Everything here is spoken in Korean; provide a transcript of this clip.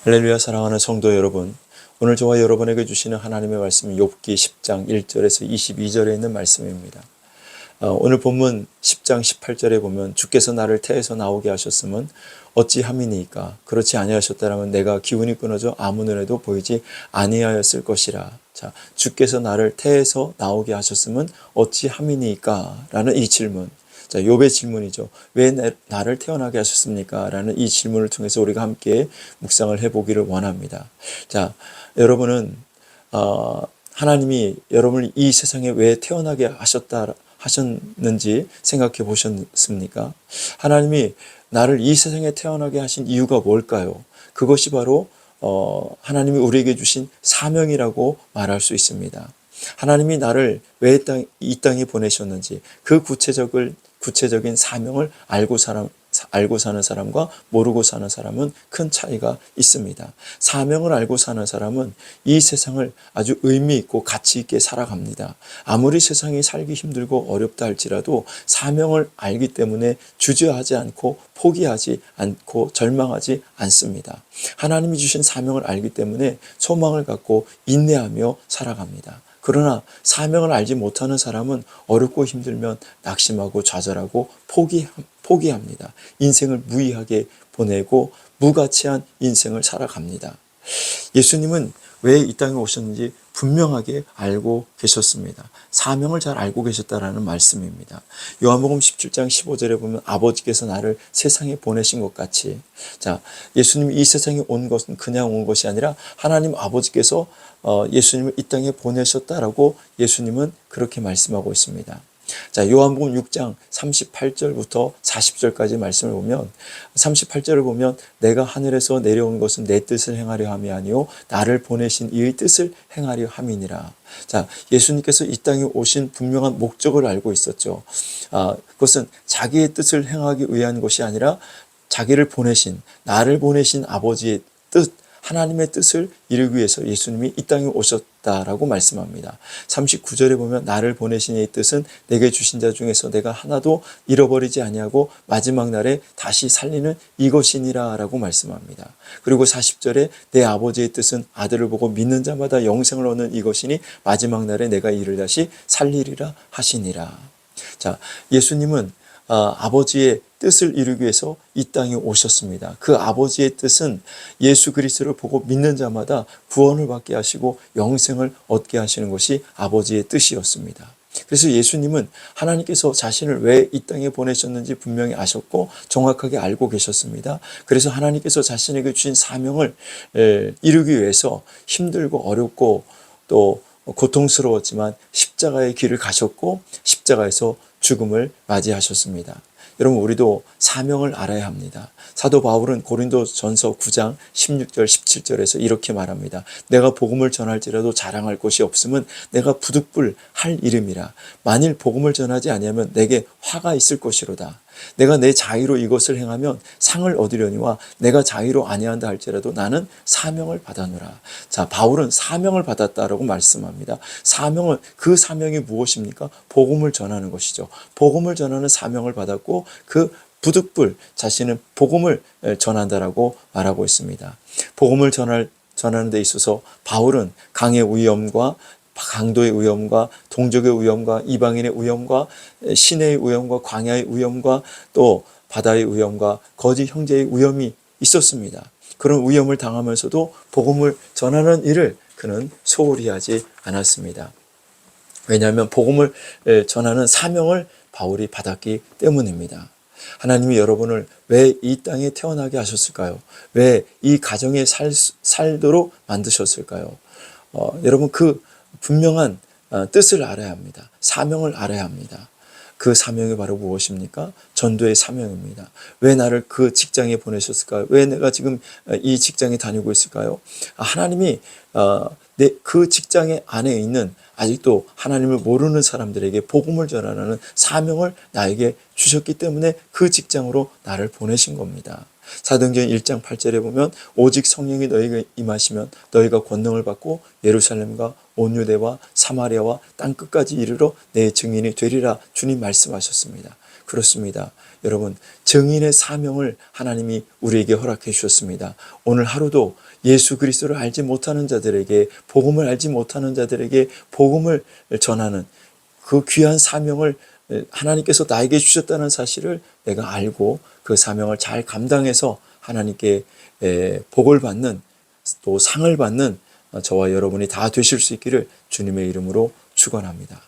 할렐루야. 사랑하는 성도 여러분, 오늘 저와 여러분에게 주시는 하나님의 말씀은 욥기 10장 1절에서 22절에 있는 말씀입니다. 오늘 본문 10장 18절에 보면 주께서 나를 태에서 나오게 하셨음은 어찌함이니까 그렇지 아니하셨다라면 내가 기운이 끊어져 아무 눈에도 보이지 아니하였을 것이라. 자, 주께서 나를 태에서 나오게 하셨음은 어찌함이니까 라는 이 질문. 자, 욥의 질문이죠. 왜 나를 태어나게 하셨습니까? 라는 이 질문을 통해서 우리가 함께 묵상을 해보기를 원합니다. 자, 여러분은 하나님이 여러분을 이 세상에 왜 태어나게 하셨는지 생각해 보셨습니까? 하나님이 나를 이 세상에 태어나게 하신 이유가 뭘까요? 그것이 바로 하나님이 우리에게 주신 사명이라고 말할 수 있습니다. 하나님이 나를 왜 이 땅에 보내셨는지 그 구체적인 사명을 알고 사는 사람과 모르고 사는 사람은 큰 차이가 있습니다. 사명을 알고 사는 사람은 이 세상을 아주 의미 있고 가치 있게 살아갑니다. 아무리 세상이 살기 힘들고 어렵다 할지라도 사명을 알기 때문에 주저하지 않고 포기하지 않고 절망하지 않습니다. 하나님이 주신 사명을 알기 때문에 소망을 갖고 인내하며 살아갑니다. 그러나 사명을 알지 못하는 사람은 어렵고 힘들면 낙심하고 좌절하고 포기합니다. 인생을 무의하게 보내고 무가치한 인생을 살아갑니다. 예수님은 왜 이 땅에 오셨는지 분명하게 알고 계셨습니다. 사명을 잘 알고 계셨다라는 말씀입니다. 요한복음 17장 15절에 보면 아버지께서 나를 세상에 보내신 것 같이, 자, 예수님이 이 세상에 온 것은 그냥 온 것이 아니라 하나님 아버지께서 예수님을 이 땅에 보내셨다라고 예수님은 그렇게 말씀하고 있습니다. 자, 요한복음 6장 38절부터 40절까지 말씀을 보면 38절을 보면 내가 하늘에서 내려온 것은 내 뜻을 행하려 함이 아니요 나를 보내신 이의 뜻을 행하려 함이니라. 자, 예수님께서 이 땅에 오신 분명한 목적을 알고 있었죠. 그것은 자기의 뜻을 행하기 위한 것이 아니라 자기를 보내신, 나를 보내신 아버지의 뜻, 하나님의 뜻을 이루기 위해서 예수님이 이 땅에 오셨다라고 말씀합니다. 39절에 보면 나를 보내신 이 뜻은 내게 주신 자 중에서 내가 하나도 잃어버리지 아니하고 마지막 날에 다시 살리는 이것이니라 라고 말씀합니다. 그리고 40절에 내 아버지의 뜻은 아들을 보고 믿는 자마다 영생을 얻는 이것이니 마지막 날에 내가 이를 다시 살리리라 하시니라. 자, 예수님은 아버지의 뜻을 이루기 위해서 이 땅에 오셨습니다. 그 아버지의 뜻은 예수 그리스도를 보고 믿는 자마다 구원을 받게 하시고 영생을 얻게 하시는 것이 아버지의 뜻이었습니다. 그래서 예수님은 하나님께서 자신을 왜 이 땅에 보내셨는지 분명히 아셨고 정확하게 알고 계셨습니다. 그래서 하나님께서 자신에게 주신 사명을 이루기 위해서 힘들고 어렵고 또 고통스러웠지만 십자가의 길을 가셨고 십자가에서 죽음을 맞이하셨습니다. 여러분, 우리도 사명을 알아야 합니다. 사도 바울은 고린도전서 9장 16절 17절에서 이렇게 말합니다. 내가 복음을 전할지라도 자랑할 것이 없음은 내가 부득불할 일임이라. 만일 복음을 전하지 아니하면 내게 화가 있을 것이로다. 내가 내 자의로 이것을 행하면 상을 얻으려니와 내가 자의로 아니한다 할지라도 나는 사명을 받았노라. 자, 바울은 사명을 받았다라고 말씀합니다. 그 사명이 무엇입니까? 복음을 전하는 것이죠. 복음을 전하는 사명을 받았고 그 부득불 자신은 복음을 전한다라고 말하고 있습니다. 복음을 전하는 데 있어서 바울은 강의 위험과 강도의 위험과 동족의 위험과 이방인의 위험과 시내의 위험과 광야의 위험과 또 바다의 위험과 거짓 형제의 위험이 있었습니다. 그런 위험을 당하면서도 복음을 전하는 일을 그는 소홀히 하지 않았습니다. 왜냐하면 복음을 전하는 사명을 바울이 받았기 때문입니다. 하나님이 여러분을 왜 이 땅에 태어나게 하셨을까요? 왜 이 가정에 살도록 만드셨을까요? 여러분, 그 분명한 뜻을 알아야 합니다. 사명을 알아야 합니다. 그 사명이 바로 무엇입니까? 전도의 사명입니다. 왜 나를 그 직장에 보내셨을까요? 왜 내가 지금 이 직장에 다니고 있을까요? 하나님이 그 직장의 안에 있는 아직도 하나님을 모르는 사람들에게 복음을 전하는 사명을 나에게 주셨기 때문에 그 직장으로 나를 보내신 겁니다. 사도행전 1장 8절에 보면 오직 성령이 너희에게 임하시면 너희가 권능을 받고 예루살렘과 온 유대와 사마리아와 땅끝까지 이르러 내 증인이 되리라 주님 말씀하셨습니다. 그렇습니다. 여러분, 증인의 사명을 하나님이 우리에게 허락해 주셨습니다. 오늘 하루도 예수 그리스도를 알지 못하는 자들에게, 복음을 알지 못하는 자들에게 복음을 전하는 그 귀한 사명을 하나님께서 나에게 주셨다는 사실을 내가 알고 그 사명을 잘 감당해서 하나님께 복을 받는, 또 상을 받는 저와 여러분이 다 되실 수 있기를 주님의 이름으로 축원합니다.